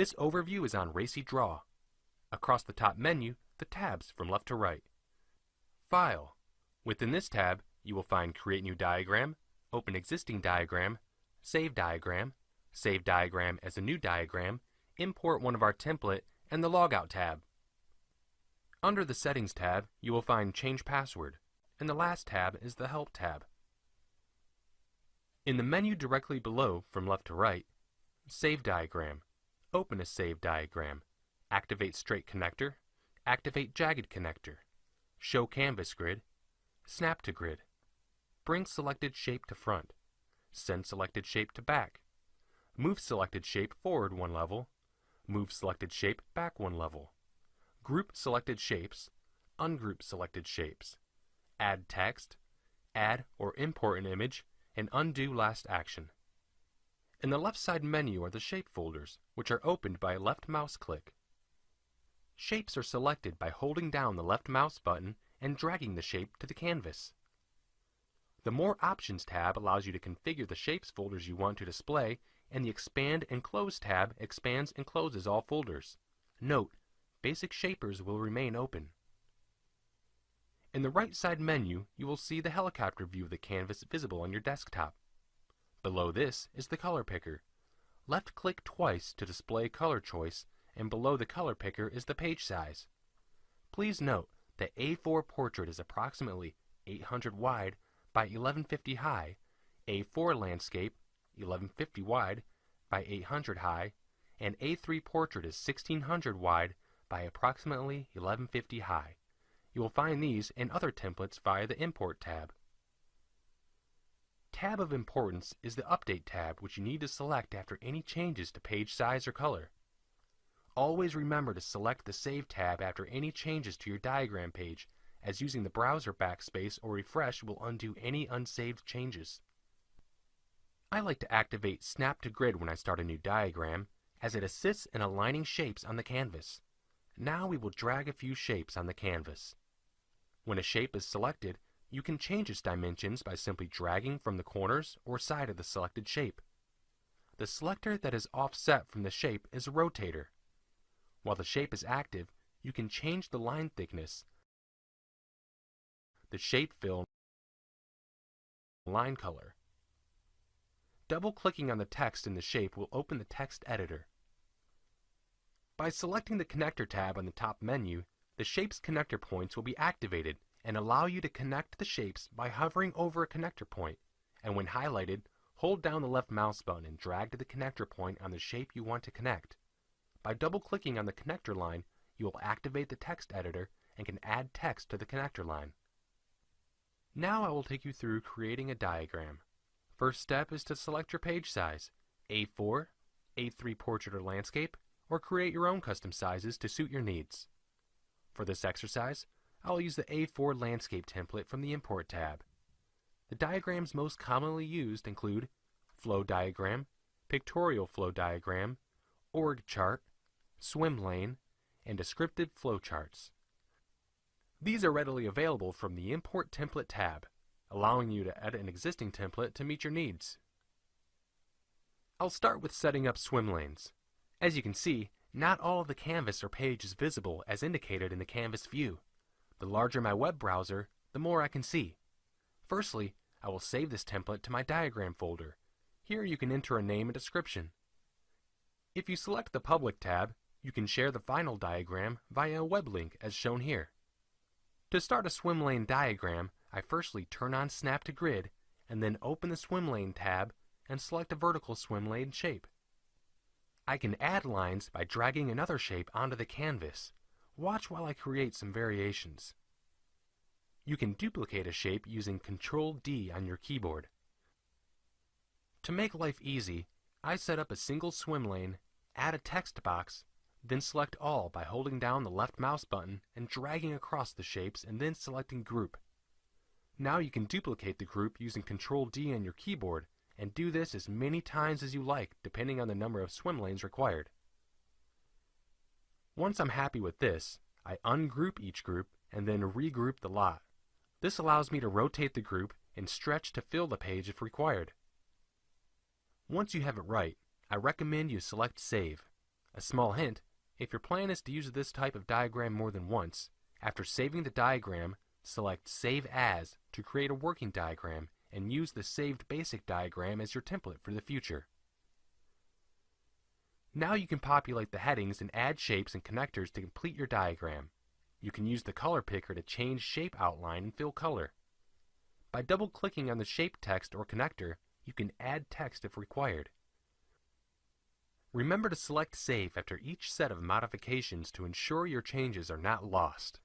This overview is on RACI Draw. Across the top menu, the tabs from left to right. File. Within this tab, you will find Create New Diagram, Open Existing Diagram, Save Diagram as a new diagram, import one of our template, and the Logout tab. Under the Settings tab, you will find Change Password, and the last tab is the Help tab. In the menu directly below, from left to right, Save Diagram, Open a Save Diagram, Activate Straight Connector, Activate Jagged Connector, Show Canvas Grid, Snap to Grid, Bring selected shape to front, Send selected shape to back, Move selected shape forward one level, Move selected shape back one level, Group selected shapes, Ungroup selected shapes, Add text, Add or import an image, and undo last action. In the left side menu are the shape folders, which are opened by a left mouse click. Shapes are selected by holding down the left mouse button and dragging the shape to the canvas. The More Options tab allows you to configure the shapes folders you want to display, and the Expand and Close tab expands and closes all folders. Note, basic shapers will remain open. In the right side menu, you will see the helicopter view of the canvas visible on your desktop. Below this is the color picker. Left-click twice to display color choice, and below the color picker is the page size. Please note that A4 portrait is approximately 800 wide by 1150 high, A4 landscape 1150 wide by 800 high, and A3 portrait is 1600 wide by approximately 1150 high. You will find these and other templates via the Import tab. Tab of importance is the Update tab, which you need to select after any changes to page size or color. Always remember to select the Save tab after any changes to your diagram page, as using the browser backspace or refresh will undo any unsaved changes. I like to activate Snap to Grid when I start a new diagram, as it assists in aligning shapes on the canvas. Now we will drag a few shapes on the canvas. When a shape is selected, you can change its dimensions by simply dragging from the corners or side of the selected shape. The selector that is offset from the shape is a rotator. While the shape is active, you can change the line thickness, the shape fill, and line color. Double-clicking on the text in the shape will open the text editor. By selecting the Connector tab on the top menu, the shape's connector points will be activated and allow you to connect the shapes by hovering over a connector point, and when highlighted, hold down the left mouse button and drag to the connector point on the shape you want to connect. By double-clicking on the connector line, you will activate the text editor and can add text to the connector line. Now I will take you through creating a diagram. First step is to select your page size, A4, A3 portrait or landscape, or create your own custom sizes to suit your needs. For this exercise, I will use the A4 landscape template from the Import tab. The diagrams most commonly used include flow diagram, pictorial flow diagram, org chart, swim lane, and descriptive flowcharts. These are readily available from the Import Template tab, allowing you to edit an existing template to meet your needs. I'll start with setting up swim lanes. As you can see, not all of the canvas or page is visible as indicated in the canvas view. The larger my web browser, the more I can see. Firstly, I will save this template to my diagram folder. Here you can enter a name and description. If you select the Public tab, you can share the final diagram via a web link as shown here. To start a swim lane diagram, I firstly turn on Snap to Grid and then open the Swim Lane tab and select a vertical swim lane shape. I can add lines by dragging another shape onto the canvas. Watch while I create some variations. You can duplicate a shape using Ctrl-D on your keyboard. To make life easy, I set up a single swim lane, add a text box, then select all by holding down the left mouse button and dragging across the shapes and then selecting Group. Now you can duplicate the group using Ctrl-D on your keyboard and do this as many times as you like depending on the number of swim lanes required. Once I'm happy with this, I ungroup each group and then regroup the lot. This allows me to rotate the group and stretch to fill the page if required. Once you have it right, I recommend you select Save. A small hint, if your plan is to use this type of diagram more than once, after saving the diagram, select Save As to create a working diagram and use the saved basic diagram as your template for the future. Now you can populate the headings and add shapes and connectors to complete your diagram. You can use the color picker to change shape outline and fill color. By double-clicking on the shape text or connector, you can add text if required. Remember to select Save after each set of modifications to ensure your changes are not lost.